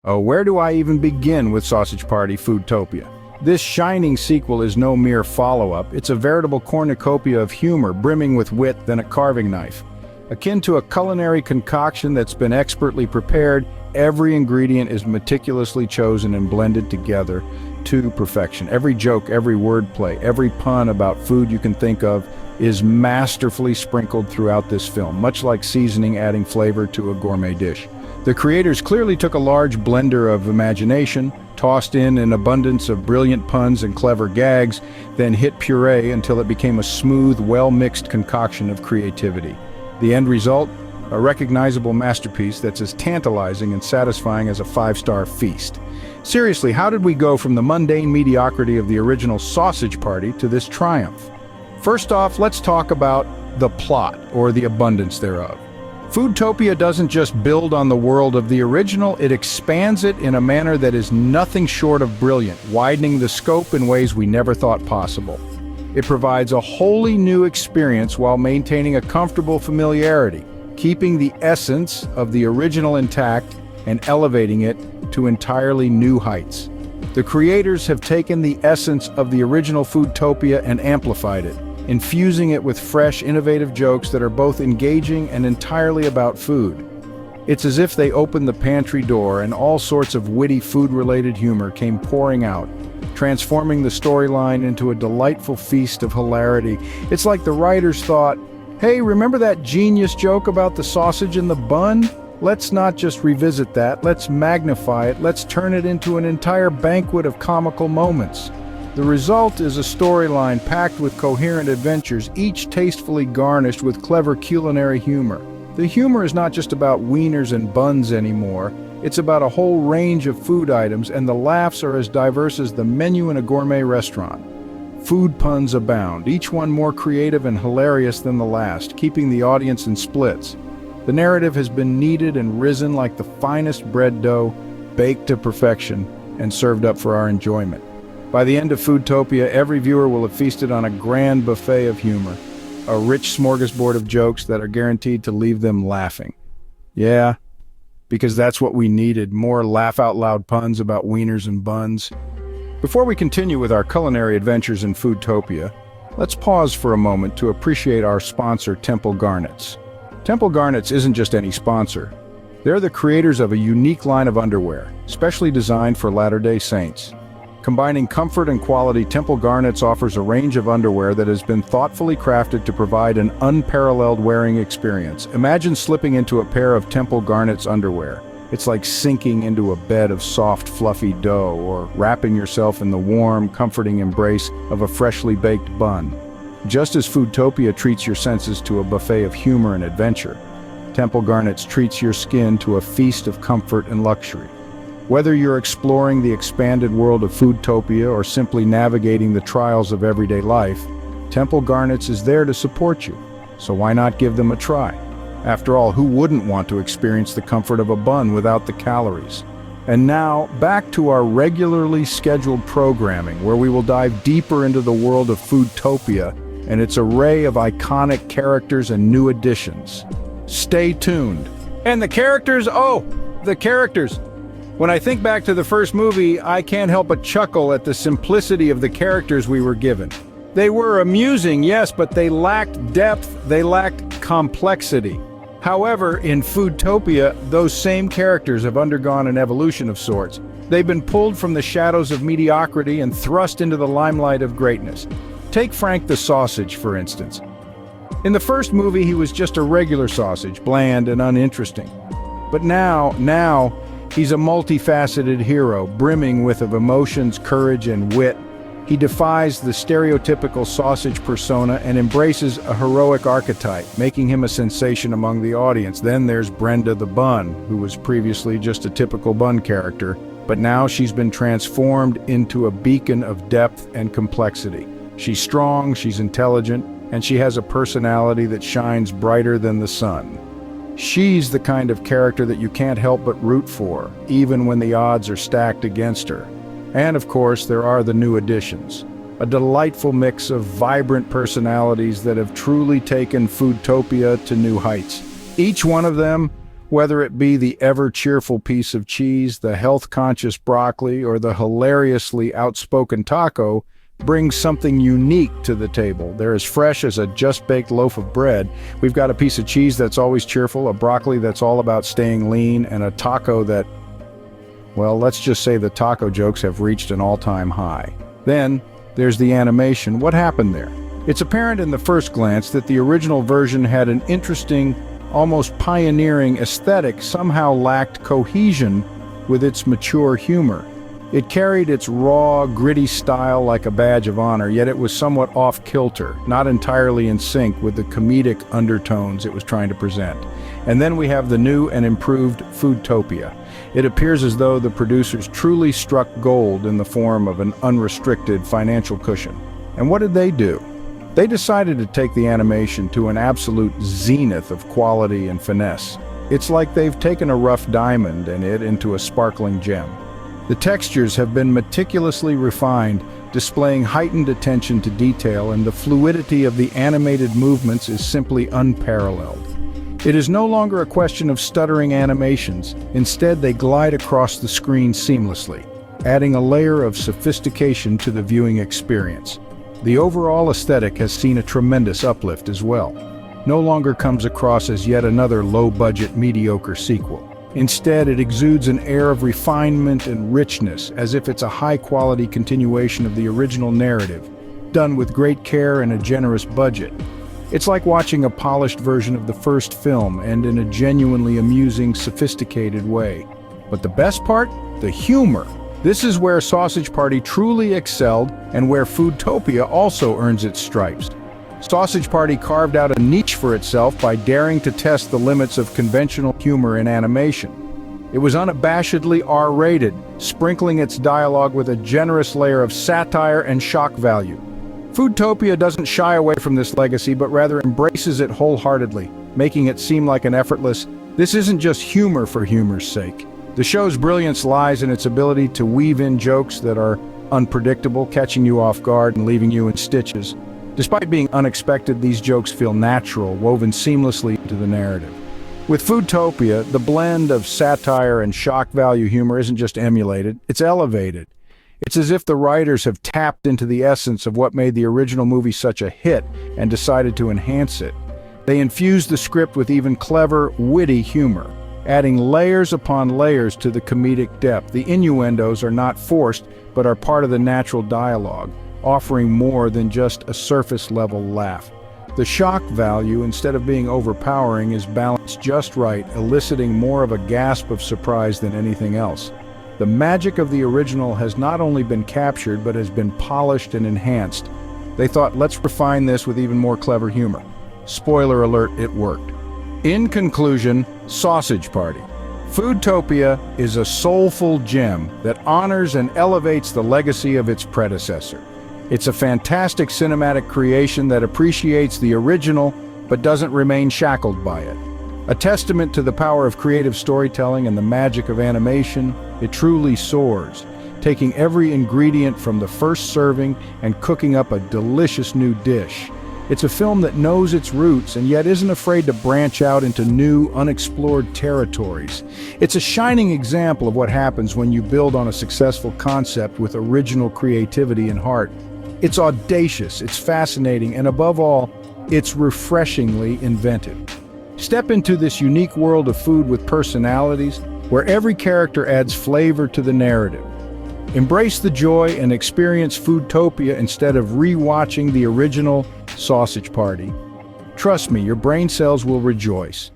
Oh, where do I even begin with Sausage Party Foodtopia? This shining sequel is no mere follow-up, it's a veritable cornucopia of humor brimming with wit than a carving knife. Akin to a culinary concoction that's been expertly prepared, every ingredient is meticulously chosen and blended together to perfection. Every joke, every wordplay, every pun about food you can think of is masterfully sprinkled throughout this film, much like seasoning adding flavor to a gourmet dish. The creators clearly took a large blender of imagination, tossed in an abundance of brilliant puns and clever gags, then hit puree until it became a smooth, well-mixed concoction of creativity. The end result? A recognizable masterpiece that's as tantalizing and satisfying as a five-star feast. Seriously, how did we go from the mundane mediocrity of the original Sausage Party to this triumph? First off, let's talk about the plot, or the abundance thereof. Foodtopia doesn't just build on the world of the original, it expands it in a manner that is nothing short of brilliant, widening the scope in ways we never thought possible. It provides a wholly new experience while maintaining a comfortable familiarity, keeping the essence of the original intact and elevating it to entirely new heights. The creators have taken the essence of the original Foodtopia and amplified it, infusing it with fresh, innovative jokes that are both engaging and entirely about food. It's as if they opened the pantry door and all sorts of witty food-related humor came pouring out, transforming the storyline into a delightful feast of hilarity. It's like the writers thought, hey, remember that genius joke about the sausage in the bun? Let's not just revisit that, let's magnify it, let's turn it into an entire banquet of comical moments. The result is a storyline packed with coherent adventures, each tastefully garnished with clever culinary humor. The humor is not just about wieners and buns anymore, it's about a whole range of food items, and the laughs are as diverse as the menu in a gourmet restaurant. Food puns abound, each one more creative and hilarious than the last, keeping the audience in splits. The narrative has been kneaded and risen like the finest bread dough, baked to perfection, and served up for our enjoyment. By the end of Foodtopia, every viewer will have feasted on a grand buffet of humor, a rich smorgasbord of jokes that are guaranteed to leave them laughing. Yeah, because that's what we needed, more laugh-out-loud puns about wieners and buns. Before we continue with our culinary adventures in Foodtopia, let's pause for a moment to appreciate our sponsor, Temple Garnets. Temple Garnets isn't just any sponsor. They're the creators of a unique line of underwear, specially designed for Latter-day Saints. Combining comfort and quality, Temple Garnets offers a range of underwear that has been thoughtfully crafted to provide an unparalleled wearing experience. Imagine slipping into a pair of Temple Garnets underwear. It's like sinking into a bed of soft, fluffy dough, or wrapping yourself in the warm, comforting embrace of a freshly baked bun. Just as Foodtopia treats your senses to a buffet of humor and adventure, Temple Garnets treats your skin to a feast of comfort and luxury. Whether you're exploring the expanded world of Foodtopia or simply navigating the trials of everyday life, Temple Garnets is there to support you. So why not give them a try? After all, who wouldn't want to experience the comfort of a bun without the calories? And now, back to our regularly scheduled programming, where we will dive deeper into the world of Foodtopia and its array of iconic characters and new additions. Stay tuned. And the characters, the characters. When I think back to the first movie, I can't help but chuckle at the simplicity of the characters we were given. They were amusing, yes, but they lacked depth, they lacked complexity. However, in Foodtopia, those same characters have undergone an evolution of sorts. They've been pulled from the shadows of mediocrity and thrust into the limelight of greatness. Take Frank the Sausage, for instance. In the first movie, he was just a regular sausage, bland and uninteresting. But now, he's a multifaceted hero, brimming with of emotions, courage, and wit. He defies the stereotypical sausage persona and embraces a heroic archetype, making him a sensation among the audience. Then there's Brenda the Bun, who was previously just a typical bun character, but now she's been transformed into a beacon of depth and complexity. She's strong, she's intelligent, and she has a personality that shines brighter than the sun. She's the kind of character that you can't help but root for, even when the odds are stacked against her. And of course, there are the new additions. A delightful mix of vibrant personalities that have truly taken Foodtopia to new heights. Each one of them Whether it be the ever-cheerful piece of cheese, the health-conscious broccoli, or the hilariously outspoken taco, brings something unique to the table. They're as fresh as a just-baked loaf of bread. We've got a piece of cheese that's always cheerful, a broccoli that's all about staying lean, and a taco that, well, let's just say the taco jokes have reached an all-time high. Then, there's the animation. What happened there? It's apparent in the first glance that the original version had an interesting, almost pioneering aesthetic, somehow lacked cohesion with its mature humor. It carried its raw, gritty style like a badge of honor, yet it was somewhat off-kilter, not entirely in sync with the comedic undertones it was trying to present. And then we have the new and improved Foodtopia. It appears as though the producers truly struck gold in the form of an unrestricted financial cushion. And what did they do? They decided to take the animation to an absolute zenith of quality and finesse. It's like they've taken a rough diamond and it into a sparkling gem. The textures have been meticulously refined, displaying heightened attention to detail, and the fluidity of the animated movements is simply unparalleled. It is no longer a question of stuttering animations. Instead, they glide across the screen seamlessly, adding a layer of sophistication to the viewing experience. The overall aesthetic has seen a tremendous uplift as well. No longer comes across as yet another low-budget, mediocre sequel. Instead, it exudes an air of refinement and richness, as if it's a high-quality continuation of the original narrative, done with great care and a generous budget. It's like watching a polished version of the first film, and in a genuinely amusing, sophisticated way. But the best part? The humor. This is where Sausage Party truly excelled, and where Foodtopia also earns its stripes. Sausage Party carved out a niche for itself by daring to test the limits of conventional humor in animation. It was unabashedly R-rated, sprinkling its dialogue with a generous layer of satire and shock value. Foodtopia doesn't shy away from this legacy, but rather embraces it wholeheartedly, making it seem like an effortless, this isn't just humor for humor's sake. The show's brilliance lies in its ability to weave in jokes that are unpredictable, catching you off guard and leaving you in stitches. Despite being unexpected, these jokes feel natural, woven seamlessly into the narrative. With Foodtopia, the blend of satire and shock value humor isn't just emulated, it's elevated. It's as if the writers have tapped into the essence of what made the original movie such a hit and decided to enhance it. They infused the script with even clever, witty humor, adding layers upon layers to the comedic depth. The innuendos are not forced, but are part of the natural dialogue, offering more than just a surface-level laugh. The shock value, instead of being overpowering, is balanced just right, eliciting more of a gasp of surprise than anything else. The magic of the original has not only been captured, but has been polished and enhanced. They thought, let's refine this with even more clever humor. Spoiler alert, it worked. In conclusion, Sausage Party. Foodtopia is a soulful gem that honors and elevates the legacy of its predecessor. It's a fantastic cinematic creation that appreciates the original but doesn't remain shackled by it. A testament to the power of creative storytelling and the magic of animation, it truly soars, taking every ingredient from the first serving and cooking up a delicious new dish. It's a film that knows its roots and yet isn't afraid to branch out into new, unexplored territories. It's a shining example of what happens when you build on a successful concept with original creativity and heart. It's audacious, it's fascinating, and above all, it's refreshingly inventive. Step into this unique world of food with personalities, where every character adds flavor to the narrative. Embrace the joy and experience Foodtopia instead of re-watching the original Sausage Party. Trust me, your brain cells will rejoice.